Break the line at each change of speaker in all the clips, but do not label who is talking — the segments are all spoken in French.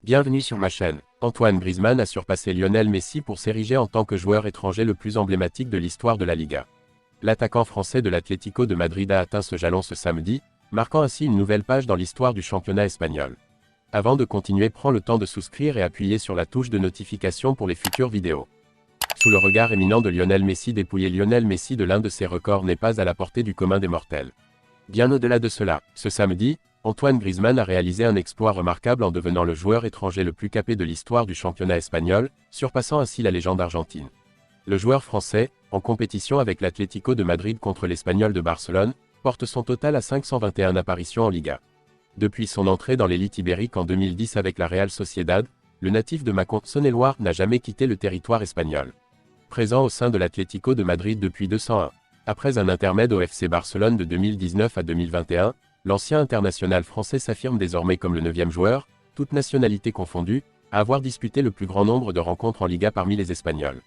Bienvenue sur ma chaîne. Antoine Griezmann a surpassé Lionel Messi pour s'ériger en tant que joueur étranger le plus emblématique de l'histoire de la Liga. L'attaquant français de l'Atlético de Madrid a atteint ce jalon ce samedi, marquant ainsi une nouvelle page dans l'histoire du championnat espagnol. Avant de continuer, prends le temps de souscrire et appuyer sur la touche de notification pour les futures vidéos. Sous le regard éminent de Lionel Messi, dépouiller Lionel Messi de l'un de ses records n'est pas à la portée du commun des mortels. Bien au-delà de cela, ce samedi, Antoine Griezmann a réalisé un exploit remarquable en devenant le joueur étranger le plus capé de l'histoire du championnat espagnol, surpassant ainsi la légende argentine. Le joueur français, en compétition avec l'Atlético de Madrid contre l'Espagnol de Barcelone, porte son total à 521 apparitions en Liga. Depuis son entrée dans l'élite ibérique en 2010 avec la Real Sociedad, le natif de Mâcon, Saône-et-Loire, n'a jamais quitté le territoire espagnol. Présent au sein de l'Atlético de Madrid depuis 201. Après un intermède au FC Barcelone de 2019 à 2021, l'ancien international français s'affirme désormais comme le 9e joueur, toutes nationalités confondues, à avoir disputé le plus grand nombre de rencontres en Liga parmi les Espagnols.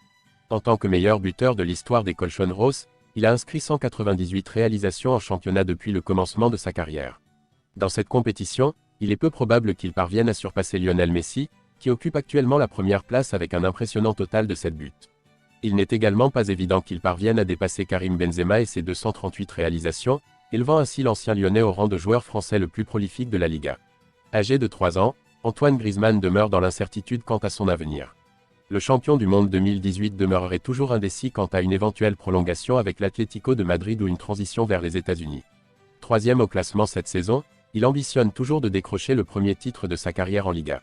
En tant que meilleur buteur de l'histoire des Colchoneros, il a inscrit 198 réalisations en championnat depuis le commencement de sa carrière. Dans cette compétition, il est peu probable qu'il parvienne à surpasser Lionel Messi, qui occupe actuellement la première place avec un impressionnant total de 7 buts. Il n'est également pas évident qu'il parvienne à dépasser Karim Benzema et ses 238 réalisations, élevant ainsi l'ancien Lyonnais au rang de joueur français le plus prolifique de la Liga. Âgé de 3 ans, Antoine Griezmann demeure dans l'incertitude quant à son avenir. Le champion du monde 2018 demeurerait toujours indécis quant à une éventuelle prolongation avec l'Atlético de Madrid ou une transition vers les États-Unis. Troisième au classement cette saison, il ambitionne toujours de décrocher le premier titre de sa carrière en Liga.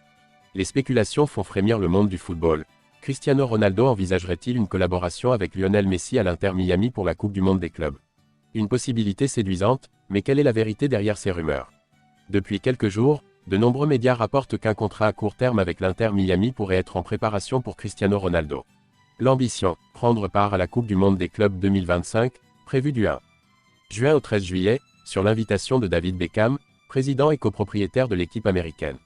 Les spéculations font frémir le monde du football. Cristiano Ronaldo envisagerait-il une collaboration avec Lionel Messi à l'Inter Miami pour la Coupe du Monde des clubs? Une possibilité séduisante, mais quelle est la vérité derrière ces rumeurs? Depuis quelques jours, de nombreux médias rapportent qu'un contrat à court terme avec l'Inter Miami pourrait être en préparation pour Cristiano Ronaldo. L'ambition, prendre part à la Coupe du Monde des clubs 2025, prévue du 1 juin au 13 juillet, sur l'invitation de David Beckham, président et copropriétaire de l'équipe américaine.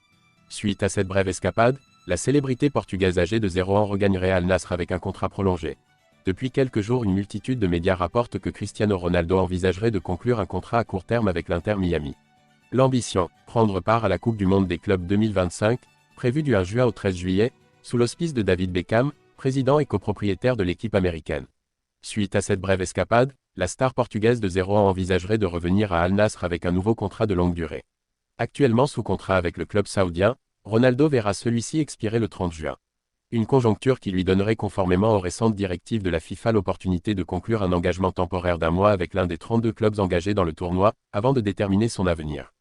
Suite à cette brève escapade, la célébrité portugaise âgée de 0 ans regagnerait Al Nassr avec un contrat prolongé. Depuis quelques jours, une multitude de médias rapportent que Cristiano Ronaldo envisagerait de conclure un contrat à court terme avec l'Inter Miami. L'ambition, prendre part à la Coupe du Monde des clubs 2025, prévue du 1 juin au 13 juillet, sous l'auspice de David Beckham, président et copropriétaire de l'équipe américaine. Suite à cette brève escapade, la star portugaise de 0 ans envisagerait de revenir à Al Nassr avec un nouveau contrat de longue durée. Actuellement sous contrat avec le club saoudien, Ronaldo verra celui-ci expirer le 30 juin. Une conjoncture qui lui donnerait, conformément aux récentes directives de la FIFA, l'opportunité de conclure un engagement temporaire d'1 mois avec l'un des 32 clubs engagés dans le tournoi, avant de déterminer son avenir.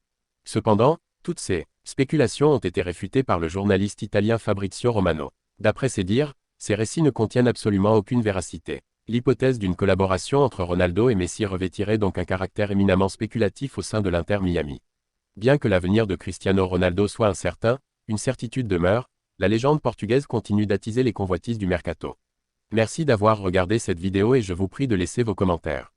Cependant, toutes ces spéculations ont été réfutées par le journaliste italien Fabrizio Romano. D'après ses dires, ces récits ne contiennent absolument aucune véracité. L'hypothèse d'une collaboration entre Ronaldo et Messi revêtirait donc un caractère éminemment spéculatif au sein de l'Inter Miami. Bien que l'avenir de Cristiano Ronaldo soit incertain, une certitude demeure, la légende portugaise continue d'attiser les convoitises du mercato. Merci d'avoir regardé cette vidéo et je vous prie de laisser vos commentaires.